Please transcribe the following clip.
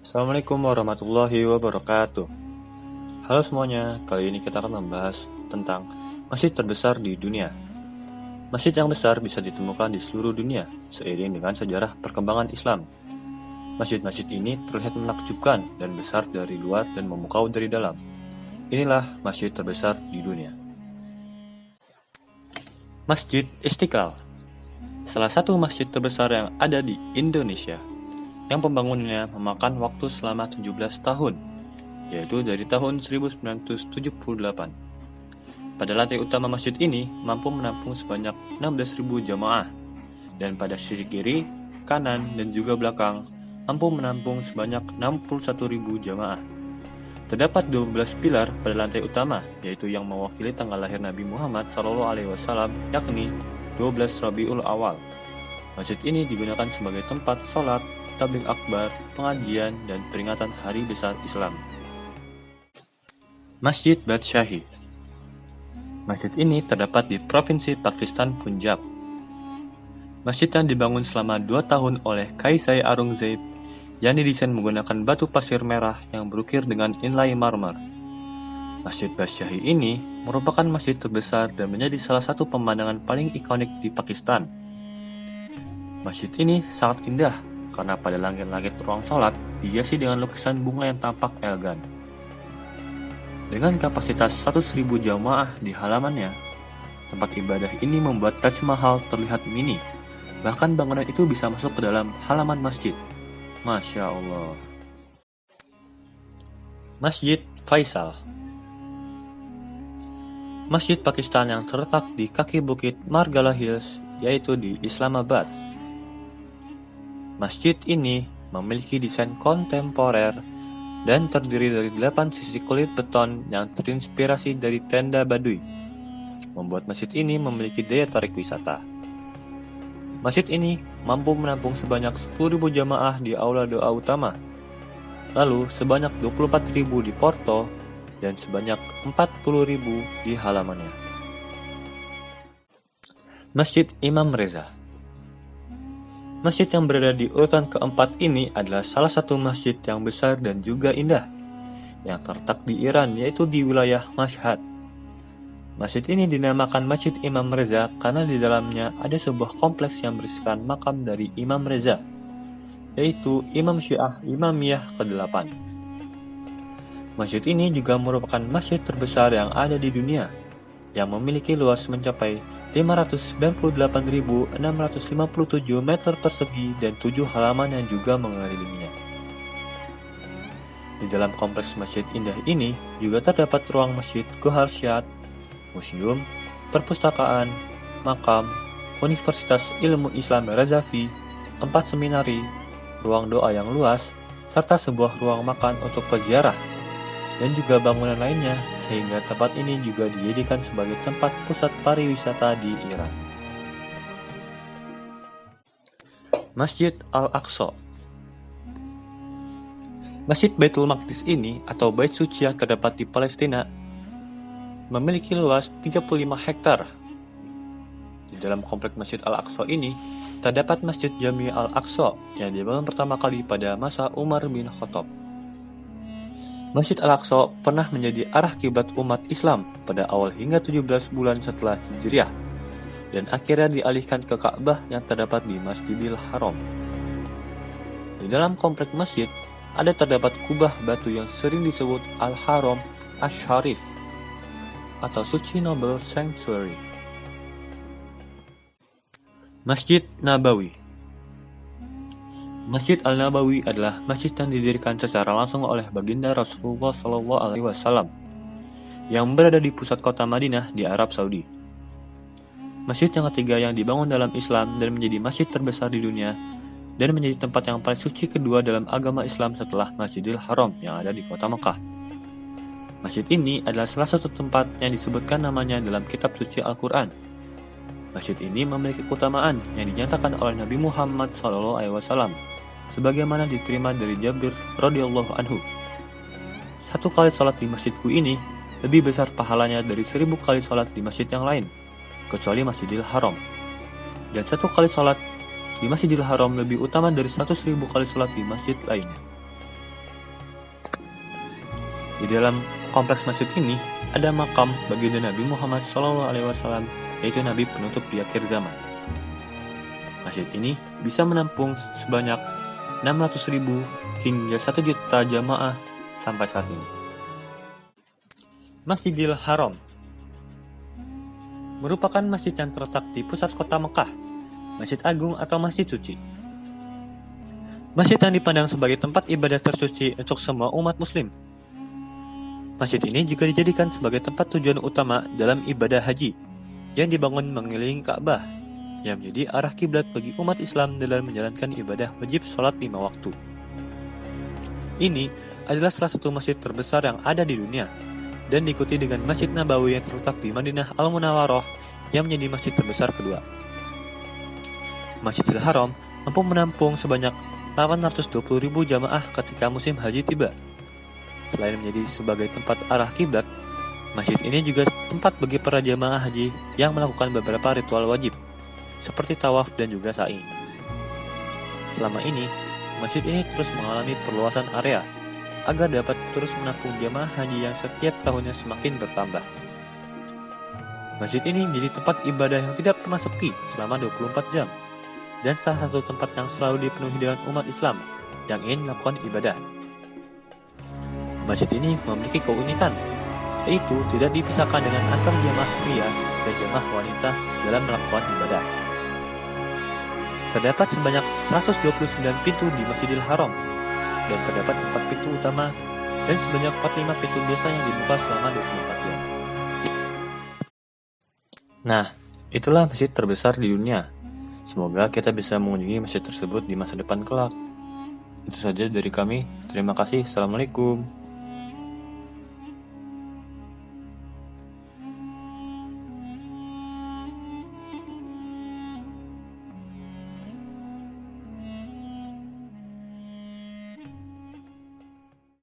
Assalamualaikum warahmatullahi wabarakatuh. Halo semuanya, kali ini kita akan membahas tentang masjid terbesar di dunia. Masjid yang besar bisa ditemukan di seluruh dunia, seiring dengan sejarah perkembangan Islam. Masjid-masjid ini terlihat menakjubkan dan besar dari luar dan memukau dari dalam. Inilah masjid terbesar di dunia. Masjid Istiqlal, salah satu masjid terbesar yang ada di Indonesia, yang pembangunannya memakan waktu selama 17 tahun, yaitu dari tahun 1978. Pada lantai utama masjid ini mampu menampung sebanyak 16.000 jamaah, dan pada sisi kiri, kanan, dan juga belakang mampu menampung sebanyak 61.000 jamaah. Terdapat 12 pilar pada lantai utama, yaitu yang mewakili tanggal lahir Nabi Muhammad SAW, yakni 12 Rabiul Awal. Masjid ini digunakan sebagai tempat sholat, tabligh akbar, pengajian, dan peringatan hari besar Islam. Masjid Badsyahi. Masjid ini terdapat di Provinsi Pakistan Punjab. Masjid yang dibangun selama 2 tahun oleh Kaisai Aurangzeb yang didesain menggunakan batu pasir merah yang berukir dengan inlay marmer. Masjid Badsyahi ini merupakan masjid terbesar dan menjadi salah satu pemandangan paling ikonik di Pakistan. Masjid ini sangat indah karena pada langit-langit ruang sholat dihiasi dengan lukisan bunga yang tampak elegan. Dengan kapasitas 100.000 jamaah di halamannya, tempat ibadah ini membuat Taj Mahal terlihat mini. Bahkan bangunan itu bisa masuk ke dalam halaman masjid. Masya Allah. Masjid Faisal. Masjid Pakistan yang terletak di kaki bukit Margala Hills, yaitu di Islamabad. Masjid ini memiliki desain kontemporer dan terdiri dari 8 sisi kulit beton yang terinspirasi dari tenda Baduy, membuat masjid ini memiliki daya tarik wisata. Masjid ini mampu menampung sebanyak 10.000 jamaah di aula doa utama, lalu sebanyak 24.000 di porto, dan sebanyak 40.000 di halamannya. Masjid Imam Reza. Masjid yang berada di urutan keempat ini adalah salah satu masjid yang besar dan juga indah, yang terletak di Iran, yaitu di wilayah Mashhad. Masjid ini dinamakan Masjid Imam Reza karena di dalamnya ada sebuah kompleks yang berisikan makam dari Imam Reza, yaitu Imam Syiah Imamiyah ke-8. Masjid ini juga merupakan masjid terbesar yang ada di dunia, yang memiliki luas mencapai 598.657 meter persegi dan 7 halaman yang juga mengelilinginya. Di dalam kompleks masjid indah ini juga terdapat ruang masjid Gohar Syad, museum, perpustakaan, makam, Universitas Ilmu Islam Razavi, 4 seminari, ruang doa yang luas, serta sebuah ruang makan untuk peziarah, dan juga bangunan lainnya, sehingga tempat ini juga dijadikan sebagai tempat pusat pariwisata di Iran. Masjid Al-Aqsa. Masjid Baitul Maqdis ini, atau Bait Suci yang terdapat di Palestina, memiliki luas 35 hektar. Di dalam kompleks Masjid Al-Aqsa ini, terdapat Masjid Jami Al-Aqsa yang dibangun pertama kali pada masa Umar bin Khattab. Masjid Al-Aqsa pernah menjadi arah kiblat umat Islam pada awal hingga 17 bulan setelah Hijriah, dan akhirnya dialihkan ke Ka'bah yang terdapat di Masjidil Haram. Di dalam kompleks masjid, terdapat kubah batu yang sering disebut Al-Haram Ash-Sharif, atau Suci Noble Sanctuary. Masjid Nabawi. Masjid Al-Nabawi adalah masjid yang didirikan secara langsung oleh baginda Rasulullah SAW yang berada di pusat kota Madinah di Arab Saudi. Masjid yang ketiga yang dibangun dalam Islam dan menjadi masjid terbesar di dunia dan menjadi tempat yang paling suci kedua dalam agama Islam setelah Masjidil Haram yang ada di kota Mekah. Masjid ini adalah salah satu tempat yang disebutkan namanya dalam kitab suci Al-Quran. Masjid ini memiliki keutamaan yang dinyatakan oleh Nabi Muhammad SAW, sebagaimana diterima dari Jabir radhiyallahu anhu. 1 kali salat di masjidku ini lebih besar pahalanya dari 1.000 kali salat di masjid yang lain, kecuali Masjidil Haram. Dan 1 kali salat di Masjidil Haram lebih utama dari 100.000 kali salat di masjid lainnya. Di dalam kompleks masjid ini ada makam baginda Nabi Muhammad SAW, yaitu Nabi penutup di akhir zaman. Masjid ini bisa menampung sebanyak 600.000 hingga 1 juta jamaah sampai saat ini. Masjidil Haram merupakan masjid yang terletak di pusat kota Mekah, Masjid Agung atau Masjid Suci. Masjid yang dipandang sebagai tempat ibadah tersuci untuk semua umat muslim. Masjid ini juga dijadikan sebagai tempat tujuan utama dalam ibadah haji yang dibangun mengelilingi Ka'bah, yang menjadi arah kiblat bagi umat Islam dalam menjalankan ibadah wajib sholat 5 waktu. Ini adalah salah satu masjid terbesar yang ada di dunia, dan diikuti dengan Masjid Nabawi yang terletak di Madinah Al-Munawwaroh yang menjadi masjid terbesar kedua. Masjidil Haram mampu menampung sebanyak 820.000 jamaah ketika musim haji tiba. Selain menjadi sebagai tempat arah kiblat, masjid ini juga tempat bagi para jamaah haji yang melakukan beberapa ritual wajib, seperti tawaf dan juga sa'i. Selama ini, masjid ini terus mengalami perluasan area agar dapat terus menampung jamaah haji yang setiap tahunnya semakin bertambah. Masjid ini menjadi tempat ibadah yang tidak pernah sepi selama 24 jam, dan salah satu tempat yang selalu dipenuhi dengan umat Islam yang ingin melakukan ibadah. Masjid ini memiliki keunikan, yaitu tidak dipisahkan dengan antar jamaah pria dan jamaah wanita dalam melakukan ibadah. Terdapat sebanyak 129 pintu di Masjidil Haram, dan terdapat 4 pintu utama dan sebanyak 45 pintu biasa yang dibuka selama 24 jam. Nah, itulah masjid terbesar di dunia. Semoga kita bisa mengunjungi masjid tersebut di masa depan kelak. Itu saja dari kami. Terima kasih. Assalamualaikum.